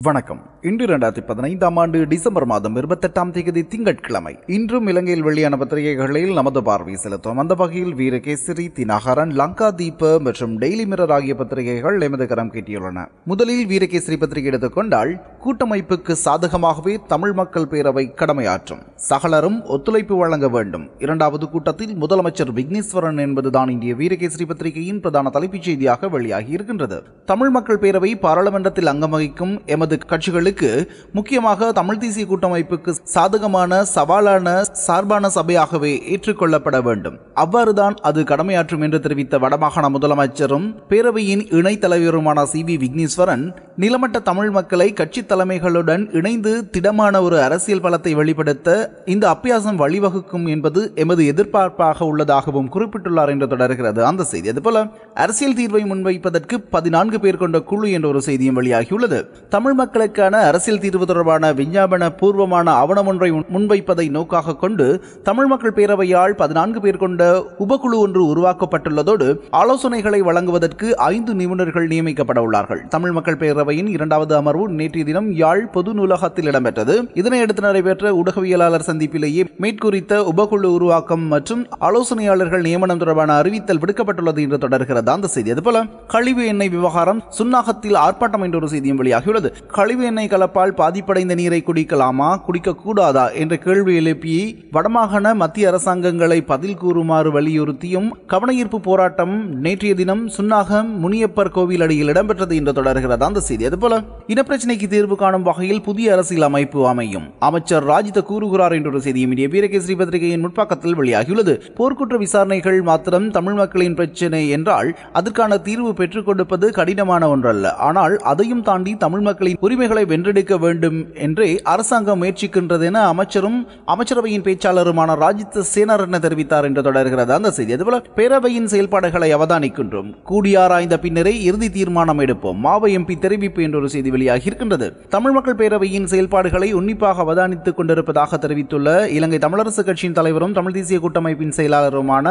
வணக்கம். இன்று 2015 ஆண்டு டிசம்பர் மாதம் 28ஆம் தேதி திங்கட்கிழமை. இன்றும் இலங்கையில் வெளியான பத்திரிகைகளில் நமது பார்வை செலுத்தும். அந்த வகையில் வீரகேசரி, தினகரன், லங்கா தீப மற்றும் டெய்லி மிரர் ஆகிய பத்திரிகைகள் எமது கரம் கேட்டியுள்ளன. முதலில் வீரகேசரி பத்திரிகை எடுத்துக்கொண்டால், கூட்டமைப்புக்கு சாதகமாகவே தமிழ் மக்கள் பேரவை கடமையாற்றும், சகலரும் ஒத்துழைப்பு வழங்க வேண்டும். இரண்டாவது கூட்டத்தில் முதலமைச்சர் விக்னேஸ்வரன் என்பதுதான் இந்திய வீரகேசரி பத்திரிகையின் பிரதான தலைப்புச் செய்தியாக வெளியாகி இருக்கின்றது. தமிழ் மக்கள் பேரவை பாராளுமன்றத்தில் அங்கம் வகிக்கும் கட்சிகளுக்கு, முக்கியமாக தமிழ் தேசிய கூட்டமைப்புக்கு சாதகமான, சவாலான, சார்பான சபையாகவே ஏற்றுக்கொள்ளப்பட வேண்டும். அவ்வாறுதான் அது கடமையாற்றும் என்று தெரிவித்த வடமாகாண முதலமைச்சரும் பேரவையின் இணைத் தலைவருமான சி.வி. விக்னேஸ்வரன், நிலமட்ட தமிழ் மக்களை கட்சி தலைமைகளுடன் இணைந்து திடமான ஒரு அரசியல் பலத்தை வெளிப்படுத்த இந்த அபியாசம் வழிவகுக்கும் என்பது எமது எதிர்பார்ப்பாக உள்ளதாகவும் குறிப்பிட்டுள்ளார் என்று தொடர்கிறது அந்த செய்தி. அதுபோல அரசியல் தீர்வை முன்வைப்பதற்கு 14 பேர் கொண்ட குழு என்ற ஒரு செய்தியும் வெளியாகியுள்ளது. தமிழ் மக்களுக்கான அரசியல் தீர்வு தொடர்பான விஞ்ஞாபன பூர்வமான ஆவணம் ஒன்றை முன்வைப்பதை நோக்காக கொண்டு தமிழ் மக்கள் பேரவையால் 14 பேர் கொண்ட உபகுழு ஒன்று உருவாக்கப்பட்டுள்ளதோடு ஆலோசனைகளை வழங்குவதற்கு 5 நிபுணர்கள் நியமிக்கப்பட உள்ளார்கள். தமிழ் மக்கள் பேரவையின் 2வது அமர்வு நேற்றைய தினம் யாழ் பொது நூலகத்தில் இடம்பெற்றது. இதனையடுத்து நடைபெற்ற ஊடகவியலாளர் சந்திப்பிலேயே மேற்குறித்த உபகுழு உருவாக்கம் மற்றும் ஆலோசனையாளர்கள் நியமனம் தொடர்பான அறிவித்தல் விடுக்கப்பட்டுள்ளது என்று தொடர்கிறது அந்த செய்தி. அதுபோல கழிவு எண்ணெய் விவகாரம், சுன்னாகத்தில் ஆர்ப்பாட்டம் என்ற ஒரு செய்தியும் வெளியாகியுள்ளது. கழிவு எண்ணெய் கலப்பால் பாதிப்படைந்த நீரை குடிக்கலாமா, குடிக்க கூடாதா என்ற கேள்வி எழுப்பி வடமாகாண மத்திய அரசாங்கங்களை பதில் கூறுமாறு வலியுறுத்தியும் கவனஈர்ப்பு போராட்டம் நேற்றைய தினம் சுன்னாகம் முனியப்பர் கோவில் அடியில் இடம்பெற்றது என்று தொடர்கிறது அந்த செய்தி. அதுபோல இனப்பிரச்சினைக்கு தீர்வு காணும் வகையில் புதிய அரசியல் அமைப்பு அமையும், அமைச்சர் ராஜித கூறுகிறார் என்ற ஒரு செய்தியும் இந்திய வீரகேசரி பத்திரிகையின் முற்பக்கத்தில் வெளியாகியுள்ளது. போர்க்குற்ற விசாரணைகள் மாத்திரம் தமிழ் மக்களின் பிரச்சினை என்றால் அதற்கான தீர்வு பெற்றுக் கொடுப்பது கடினமான ஒன்றல்ல. ஆனால் அதையும் தாண்டி தமிழ் மக்களின் உரிமைகளை வென்றெடுக்க வேண்டும் என்றே அரசாங்கம் முயற்சிக்கின்றது என அமைச்சரும் அமைச்சரவையின் பேச்சாளருமான ராஜித சேனாரட்ன தெரிவித்தார் என்று தொடர்கிறது அந்த செய்தி. அதுபோல பேரவையின் செயல்பாடுகளை அவதானிக்கின்றோம், கூடியாராய்ந்த பின்னரே இறுதி தீர்மானம் எடுப்போம், மாவை எம்பி தெரிவிப்பு என்ற ஒரு செய்தி வெளியாகி இருக்கின்றது. தமிழ் மக்கள் பேரவையின் செயல்பாடுகளை உன்னிப்பாக அவதானித்துக் கொண்டிருப்பதாக தெரிவித்துள்ள இலங்கை தமிழரசு கட்சியின் தலைவரும் தமிழ் தேசிய கூட்டமைப்பின் செயலாளருமான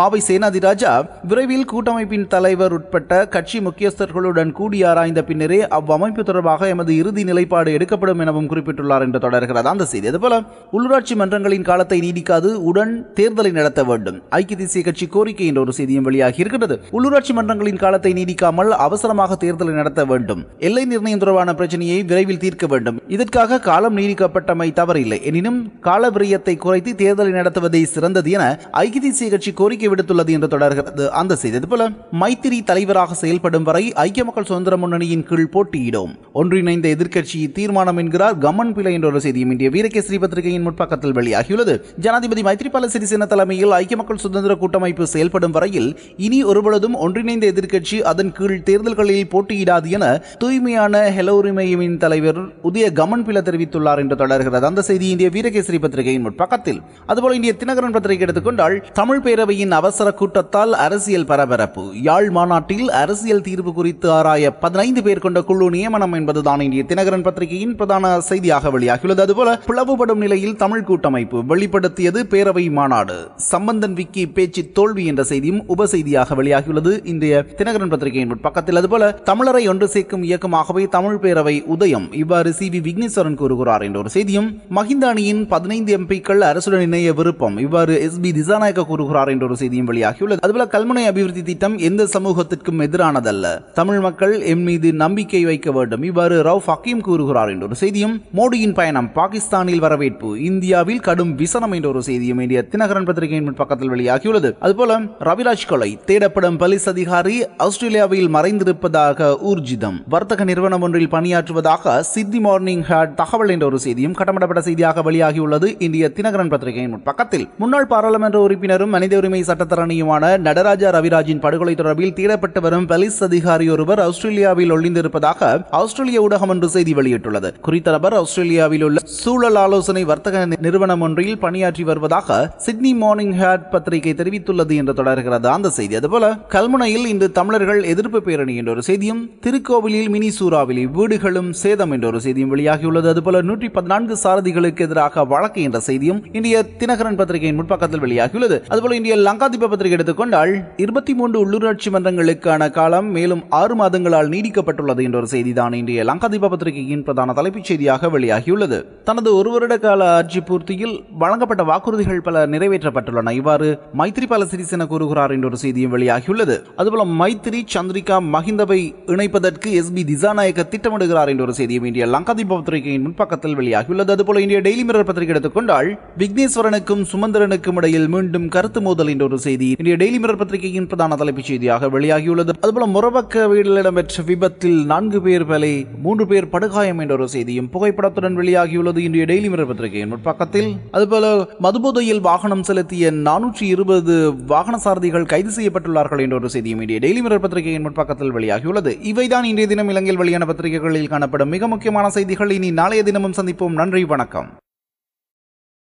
மாவை சேனாதிராஜா, விரைவில் கூட்டமைப்பின் தலைவர் உட்பட்ட கட்சி முக்கியஸ்தர்களுடன் கூடியாராய்ந்த பின்னரே அவ்வமைப்பு தொடர்பாக எமது இறுதி நிலைப்பாடு எடுக்கப்படும் எனவும் குறிப்பிட்டுள்ளார் என்று தொடர்கிறது அந்த செய்தி. அதுபோல உள்ளூராட்சி மன்றங்களின் காலத்தை நீடிக்காது உடன் தேர்தலை நடத்த வேண்டும், ஐக்கிய தேசிய கட்சி கோரிக்கை என்ற ஒரு செய்தியும் வெளியாகி இருக்கிறது. உள்ளூராட்சி மன்றங்களின் காலத்தை நீடிக்காமல் அவசரமாக தேர்தலை நடத்த வேண்டும், எல்லை நிர்ணயம் தொடர்பான பிரச்சனையை விரைவில் தீர்க்க வேண்டும், இதற்காக காலம் நீடிக்கப்பட்டமை தவறில்லை, எனினும் கால விரயத்தை குறைத்து தேர்தலை நடத்துவதே சிறந்தது என ஐக்கிய தேசிய கட்சி கோரிக்கை விடுத்துள்ளது என்று தொடர்கிறது அந்த செய்தி. அதுபோல மைத்திரி தலைவராக செயல்படும் வரை ஐக்கிய மக்கள் சுதந்திர முன்னணியின் கீழ் போட்டியிடும், ஒன்றிணைந்த எதிர்க்கட்சி தீர்மானம் என்கிறார் கமன் பிள்ளை என்ற ஒரு செய்தியும் இந்திய வீரகேசரி பத்திரிகையின் முற்பக்கத்தில் வெளியாகியுள்ளது. ஜனாதிபதி மைத்ரிபால சிறிசேன தலைமையில் ஐக்கிய மக்கள் சுதந்திர கூட்டமைப்பு செயல்படும் வரையில் இனி ஒருபொழுதும் ஒன்றிணைந்த எதிர்க்கட்சி அதன் கீழ் தேர்தல்களில் போட்டியிடாது என தூய்மையான ஹெல உரிமையின் தலைவர் உதய கமன் பிள்ளை தெரிவித்துள்ளார் என்று தொடர்கிறது அந்த செய்தி இந்திய வீரகேசரி பத்திரிகையின் முற்பக்கத்தில். அதுபோல இந்திய தினகரன் பத்திரிகை எடுத்துக்கொண்டால், தமிழ் பேரவையின் அவசர கூட்டத்தால் அரசியல் பரபரப்பு, யாழ் மாநாட்டில் அரசியல் தீர்வு குறித்து ஆராய 15 பேர் கொண்ட குழு நியமனம் என்பதுதான் இந்திய தினகரன் பத்திரிகையின் பிரதான செய்தியாக வெளியாகியுள்ளது. அதுபோல பிளவுபடும் நிலையில் தமிழ் கூட்டமைப்பு வெளிப்படுத்தியது பேரவை மாநாடு, சம்பந்தன் விக்கி பேச்சு தோல்வி என்ற செய்தியும் உப செய்தியாக வெளியாகியுள்ளது இந்திய தினகரன் பத்திரிகையின் பக்கத்தில். அதுபோல தமிழரை ஒன்று சேர்க்கும் இயக்கமாகவே தமிழ் பேரவை உதயம், இவ்வாறு சி.வி. விக்னேஸ்வரன் கூறுகிறார் என்ற ஒரு செய்தியும், மஹிந்த அணியின் 15 எம்பிக்கள் அரசுடன் இணைய விருப்பம், இவ்வாறு எஸ்.பி. திசாநாயக்க கூறுகிறார் என்ற ஒரு செய்தியும் வெளியாகியுள்ளது. அதுபோல கல்முனை அபிவிருத்தி திட்டம் எந்த சமூகத்திற்கும் எதிரானதல்ல, தமிழ் மக்கள் எம் மீது நம்பிக்கை வைக்க வேண்டும், இவ்வாறு ரவுஃப் ஹக்கீம் கூறுகிறார் என்ற ஒரு செய்தியும், மோடியின் பயணம் பாகிஸ்தானில் வரவேற்பு, இந்தியாவில் கடும் விசனம் என்ற ஒரு செய்தியும் இந்திய தினகரன் பத்திரிகையின் பக்கத்தில் வெளியாகியுள்ளது. அதுபோல ரவிராஜ் கொலை, தேடப்படும் போலீஸ் அதிகாரி ஆஸ்திரேலியாவில் மறைந்திருப்பதாக ஊர்ஜிதம், வர்த்தக நிறுவனம் ஒன்றில் பணியாற்றுவதாக சிட்னி மார்னிங் ஹெரால்ட் தகவல் என்ற ஒரு செய்தியும் கடமைப்பட்ட செய்தியாக வெளியாகியுள்ளது இந்திய தினகரன் பத்திரிகையின் பக்கத்தில். முன்னாள் பாராளுமன்ற உறுப்பினரும் மனித உரிமை சட்டத்தரணியுமான நடராஜா ரவிராஜின் படுகொலை தொடர்பில் தேடப்பட்டு வரும் போலீஸ் அதிகாரி ஒருவர் ஆஸ்திரேலியாவில் ஒளிந்திருப்பதாக ஆஸ்திரேலிய ஊடகம் ஒன்று செய்தி வெளியிட்டுள்ளது. குறித்த நபர் ஆஸ்திரேலியாவில் உள்ள சூழல் ஆலோசனை வர்த்தக நிறுவனம் ஒன்றில் பணியாற்றி வருவதாக சிட்னி மார்னிங் ஹெரால்ட் பத்திரிகை தெரிவித்துள்ளது என்று தொடர்கிறது அந்த செய்தி. அதுபோல கல்முனையில் இன்று தமிழர்கள் எதிர்ப்பு பேரணி என்ற ஒரு செய்தியும், திருக்கோவிலில் மினி சூறாவளி, வீடுகளும் சேதம் என்ற ஒரு செய்தியும் வெளியாகியுள்ளது. அதுபோல 114 சாரதிகளுக்கு எதிராக வழக்கு என்ற செய்தியும் இந்திய தினகரன் பத்திரிகையின் முற்பக்கத்தில் வெளியாகியுள்ளது. அதுபோல இந்திய லங்கா தீப பத்திரிகை எடுத்துக்கொண்டால் 23 உள்ளூராட்சி மன்றங்களுக்கான காலம் மேலும் 6 மாதங்களால் நீடிக்கப்பட்டுள்ளது என்ற ஒரு செய்திதான் இந்திய லங்காதீப பத்திரிகையின் பிரதான தலைப்புச் செய்தியாக வெளியாகியுள்ளது. தனது ஒரு வருட கால ஆட்சி பூர்த்தியில் வழங்கப்பட்ட வாக்குறுதிகள் பல நிறைவேற்றப்பட்டுள்ளன. இவ்வாறு மைத்ரிபால சிறிசேன கூறுகிறார் என்ற ஒரு செய்தியும் வெளியாகியுள்ளது. அதுபோல மைத்ரி சந்திரிகா மஹிந்தவை இணைப்பதற்கு எஸ்பி திசாநாயக்க திட்டமிடுகிறார் என்ற ஒரு செய்தியும் இந்திய லங்காதீப பத்திரிகையின் முன்பக்கத்தில் வெளியாகியுள்ளது. அதுபோல இந்திய டெய்லி மிரர் பத்திரிகை எடுத்துக்கொண்டால் விக்னேஸ்வரனுக்கும் சுமந்திரனுக்கும் இடையில் மீண்டும் கருத்து மோதல் என்ற ஒரு செய்தி இந்திய டெய்லி மிரர் பத்திரிகையின் பிரதான தலைப்புச் செய்தியாக வெளியாகியுள்ளது. அதுபோல மொரவக்க வீட்டில் இடம்பெற்ற விபத்தில் 4 பேர் பலி, 3 பேர் படுகாயம் என்ற ஒரு செய்தியும் புகைப்படத்துடன் வெளியாகியுள்ளது இந்திய டெய்லி மிரர் பத்திரிகையின் முற்பக்கத்தில். அதுபோல மதுபோதையில் வாகனம் செலுத்திய 420 வாகன சாரதிகள் கைது செய்யப்பட்டுள்ளார்கள் என்ற ஒரு செய்தியும் இந்திய டெய்லி மிரர் பத்திரிகையின் முற்பக்கத்தில் வெளியாகியுள்ளது. இவைதான் இன்றைய தினம் இலங்கையில் வெளியான பத்திரிகைகளில் காணப்படும் மிக முக்கியமான செய்திகள். இனி நாளைய தினமும் சந்திப்போம். நன்றி, வணக்கம்.